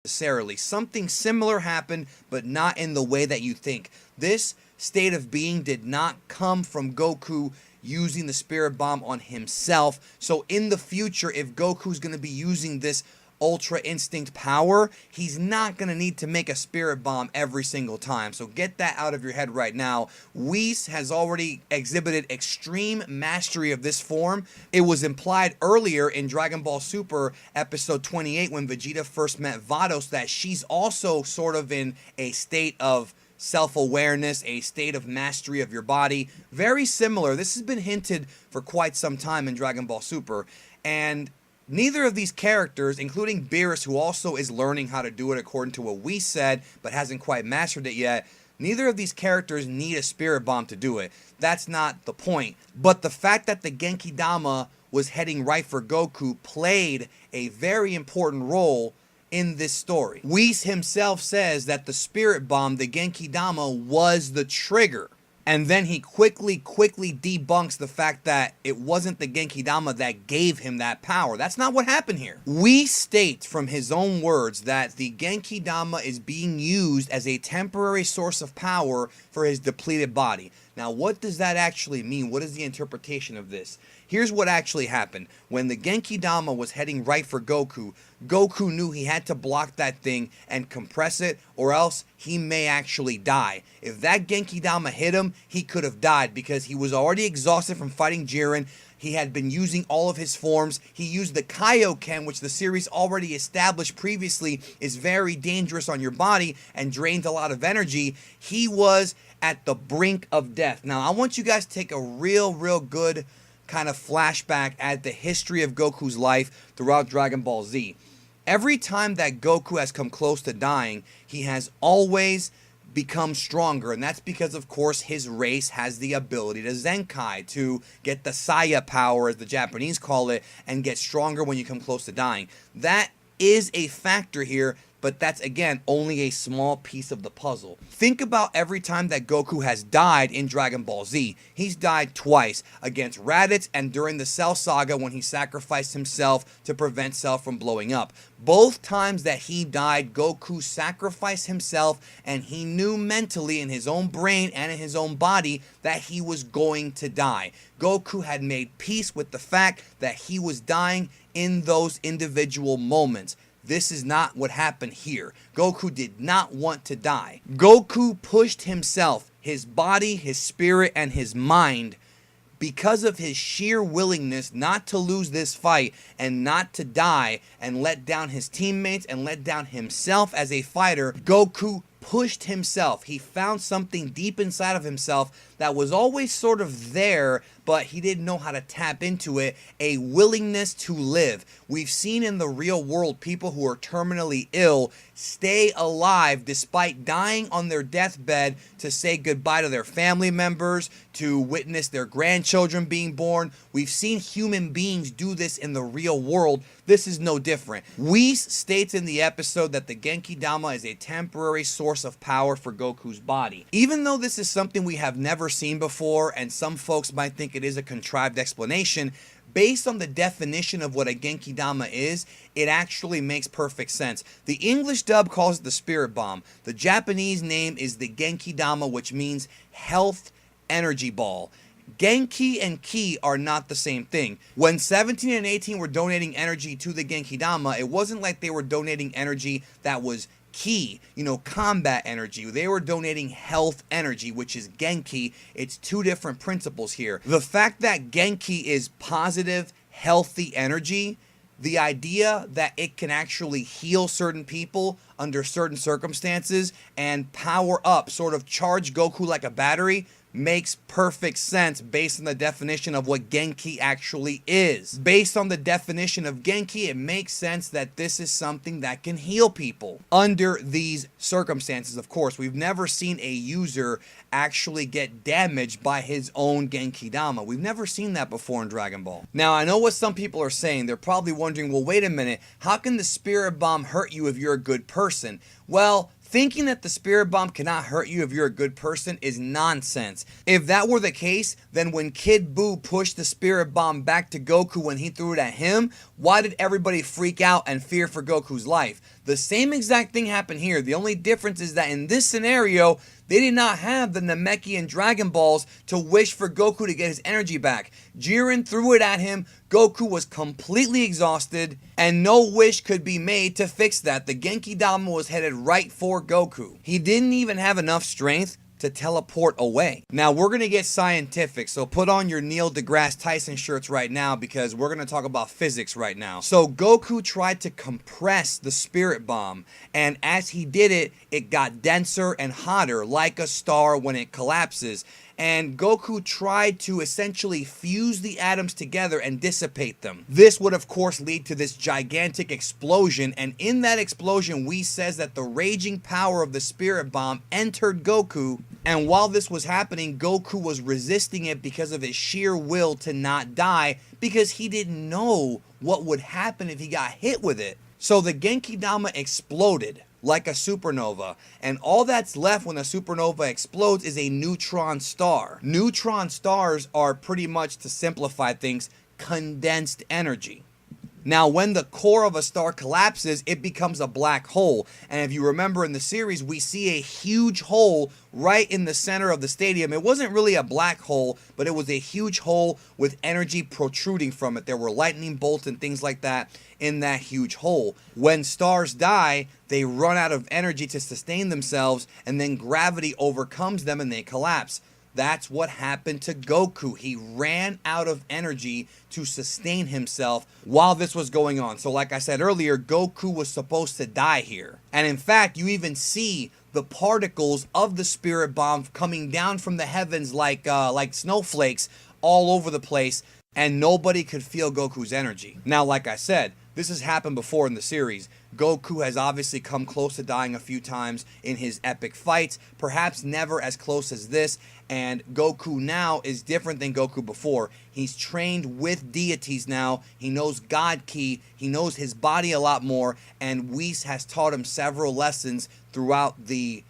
necessarily. Something similar happened, but not in the way that you think. This state of being did not come from Goku using the spirit bomb on himself. So in the future, if Goku's going to be using this Ultra Instinct power, he's not going to need to make a spirit bomb every single time. So get that out of your head right now. Whis has already exhibited extreme mastery of this form. It was implied earlier in Dragon Ball Super episode 28 when Vegeta first met Vados that she's also sort of in a state of self-awareness, a state of mastery of your body. Very similar. This has been hinted for quite some time in Dragon Ball Super. And neither of these characters, including Beerus, who also is learning how to do it according to what we said, but hasn't quite mastered it yet, neither of these characters need a spirit bomb to do it. That's not the point. But the fact that the Genki Dama was heading right for Goku played a very important role in this story. Whis himself says that the spirit bomb, the Genki Dama, was the trigger. And then he quickly debunks the fact that it wasn't the Genki Dama that gave him that power. That's not what happened here. Whis states from his own words that the Genki Dama is being used as a temporary source of power for his depleted body. Now, what does that actually mean? What is the interpretation of this? Here's what actually happened. When the Genki Dama was heading right for Goku, Goku knew he had to block that thing and compress it, or else he may actually die. If that Genki Dama hit him, he could have died because he was already exhausted from fighting Jiren. He had been using all of his forms. He used the Kaioken, which the series already established previously is very dangerous on your body and drains a lot of energy. He was at the brink of death. Now, I want you guys to take a real good kind of flashback at the history of Goku's life throughout Dragon Ball Z. Every time that Goku has come close to dying, he has always become stronger, and that's because, of course, his race has the ability to Zenkai, to get the Saya power, as the Japanese call it, and get stronger when you come close to dying. That is a factor here, but that's, again, only a small piece of the puzzle. Think about every time that Goku has died in Dragon Ball Z. He's died twice, against Raditz and during the Cell Saga when he sacrificed himself to prevent Cell from blowing up. Both times that he died, Goku sacrificed himself, and he knew mentally in his own brain and in his own body that he was going to die. Goku had made peace with the fact that he was dying in those individual moments. This is not what happened here. Goku did not want to die. Goku pushed himself, his body, his spirit, and his mind because of his sheer willingness not to lose this fight and not to die and let down his teammates and let down himself as a fighter. Goku pushed himself. He found something deep inside of himself that was always sort of there, but he didn't know how to tap into it, a willingness to live. We've seen in the real world people who are terminally ill stay alive despite dying on their deathbed to say goodbye to their family members, to witness their grandchildren being born. We've seen human beings do this in the real world. This is no different. Whis states in the episode that the Genki Dama is a temporary source of power for Goku's body. Even though this is something we have never seen before, and some folks might think it is a contrived explanation, based on the definition of what a Genki Dama is, it actually makes perfect sense. The English dub calls it the spirit bomb. The Japanese name is the Genki Dama, which means health energy ball. Genki and Ki are not the same thing. When 17 and 18 were donating energy to the Genki Dama, it wasn't like they were donating energy that was Ki, combat energy. They were donating health energy, which is Genki. It's two different principles here. The fact that Genki is positive, healthy energy, the idea that it can actually heal certain people under certain circumstances and power up, sort of charge Goku like a battery, makes perfect sense based on the definition of what Genki actually is. Based on the definition of Genki, it makes sense that this is something that can heal people under these circumstances. Of course, we've never seen a user actually get damaged by his own Genki Dama. We've never seen that before in Dragon Ball. Now, I know what some people are saying. They're probably wondering, well, wait a minute, how can the spirit bomb hurt you if you're a good person? Well, thinking that the spirit bomb cannot hurt you if you're a good person is nonsense. If that were the case, then when Kid Buu pushed the spirit bomb back to Goku when he threw it at him, why did everybody freak out and fear for Goku's life? The same exact thing happened here. The only difference is that in this scenario, they did not have the Namekian Dragon Balls to wish for Goku to get his energy back. Jiren threw it at him. Goku was completely exhausted, and no wish could be made to fix that. The Genki Dama was headed right for Goku. He didn't even have enough strength to teleport away. Now we're gonna get scientific, so put on your Neil deGrasse Tyson shirts right now because we're gonna talk about physics right now. So Goku tried to compress the spirit bomb, and as he did it, it got denser and hotter like a star when it collapses. And Goku tried to essentially fuse the atoms together and dissipate them. This would of course lead to this gigantic explosion, and in that explosion we says that the raging power of the spirit bomb entered Goku, and while this was happening, Goku was resisting it because of his sheer will to not die, because he didn't know what would happen if he got hit with it. So the Genki Dama exploded like a supernova, and all that's left when a supernova explodes is a neutron star. Neutron stars are pretty much, to simplify things, condensed energy. Now, when the core of a star collapses, it becomes a black hole. And if you remember in the series, we see a huge hole right in the center of the stadium. It wasn't really a black hole, but it was a huge hole with energy protruding from it. There were lightning bolts and things like that in that huge hole. When stars die, they run out of energy to sustain themselves, and then gravity overcomes them and they collapse. That's what happened to Goku. He ran out of energy to sustain himself while this was going on. So like I said earlier, Goku was supposed to die here. And in fact, you even see the particles of the spirit bomb coming down from the heavens like snowflakes all over the place, and nobody could feel Goku's energy. Now, like I said, this has happened before in the series. Goku has obviously come close to dying a few times in his epic fights, perhaps never as close as this, and Goku now is different than Goku before. He's trained with deities now, he knows God Ki, he knows his body a lot more, and Whis has taught him several lessons throughout the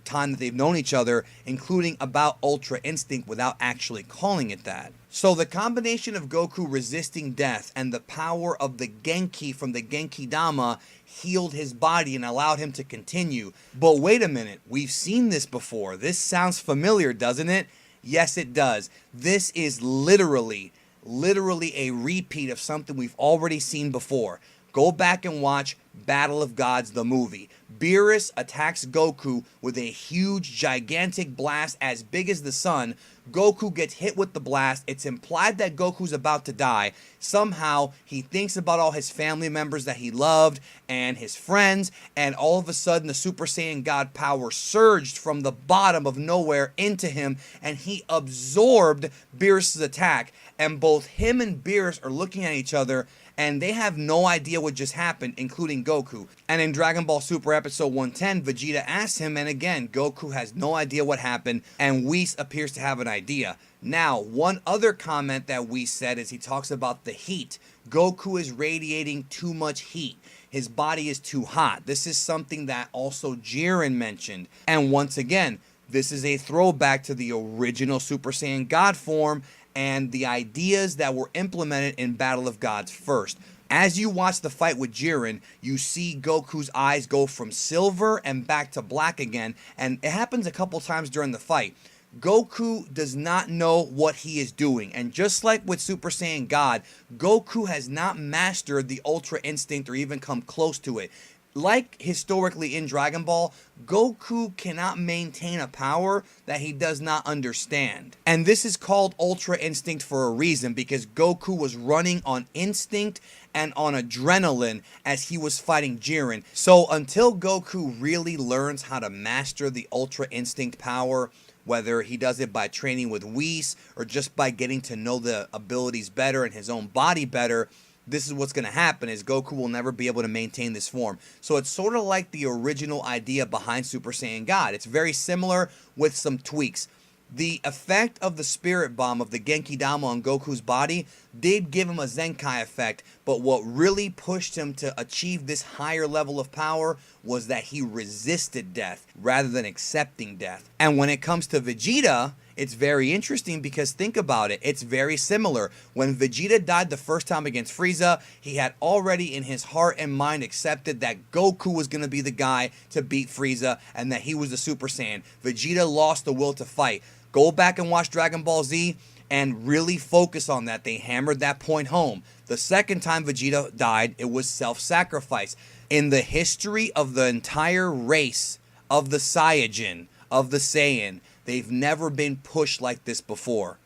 time that they've known each other, including about Ultra Instinct without actually calling it that. So the combination of Goku resisting death and the power of the Genki from the Genki Dama healed his body and allowed him to continue. But wait a minute, we've seen this before. This sounds familiar, doesn't it? Yes, it does. This is literally a repeat of something we've already seen before. Go back and watch Battle of Gods, the movie. Beerus attacks Goku with a huge, gigantic blast as big as the sun. Goku gets hit with the blast. It's implied that Goku's about to die. Somehow, he thinks about all his family members that he loved and his friends, and all of a sudden, the Super Saiyan God power surged from the bottom of nowhere into him, and he absorbed Beerus' attack. And both him and Beerus are looking at each other, and they have no idea what just happened, including Goku. And in Dragon Ball Super Episode 110, Vegeta asks him, and again, Goku has no idea what happened, and Whis appears to have an idea. Now, one other comment that Whis said is he talks about the heat. Goku is radiating too much heat. His body is too hot. This is something that also Jiren mentioned. And once again, this is a throwback to the original Super Saiyan God form and the ideas that were implemented in Battle of Gods first. As you watch the fight with Jiren, you see Goku's eyes go from silver and back to black again, and it happens a couple times during the fight. Goku does not know what he is doing, and just like with Super Saiyan God, Goku has not mastered the Ultra Instinct or even come close to it. Like historically in Dragon Ball, Goku cannot maintain a power that he does not understand. And this is called Ultra Instinct for a reason, because Goku was running on instinct and on adrenaline as he was fighting Jiren. So until Goku really learns how to master the Ultra Instinct power, whether he does it by training with Whis or just by getting to know the abilities better and his own body better, this is what's going to happen, is Goku will never be able to maintain this form. So it's sort of like the original idea behind Super Saiyan God. It's very similar with some tweaks. The effect of the spirit bomb of the Genki Dama on Goku's body did give him a Zenkai effect, but what really pushed him to achieve this higher level of power was that he resisted death rather than accepting death. And when it comes to Vegeta it's very interesting because think about it. It's very similar. When Vegeta died the first time against Frieza, he had already in his heart and mind accepted that Goku was going to be the guy to beat Frieza and that he was the Super Saiyan. Vegeta lost the will to fight. Go back and watch Dragon Ball Z and really focus on that. They hammered that point home. The second time Vegeta died, it was self-sacrifice. In the history of the entire race of the Saiyajin, of the Saiyan, they've never been pushed like this before.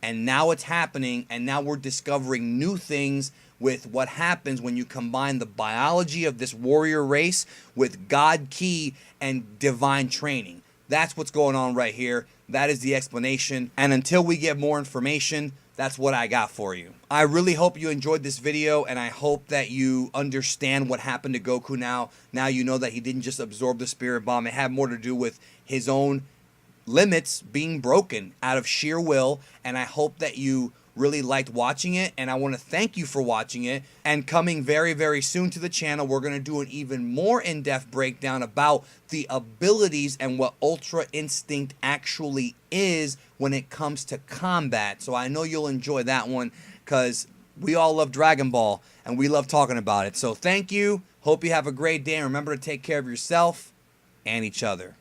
And now it's happening, and now we're discovering new things with what happens when you combine the biology of this warrior race with God Ki and divine training. That's what's going on right here. That is the explanation. And until we get more information, that's what I got for you. I really hope you enjoyed this video, and I hope that you understand what happened to Goku now. Now you know that he didn't just absorb the spirit bomb. It had more to do with his own limits being broken out of sheer will, and I hope that you really liked watching it, and I want to thank you for watching it. And coming very, very soon to the channel, we're going to do an even more in-depth breakdown about the abilities and what Ultra Instinct actually is when it comes to combat. So I know you'll enjoy that one because we all love Dragon Ball and we love talking about it. So thank you. Hope you have a great day, and remember to take care of yourself and each other.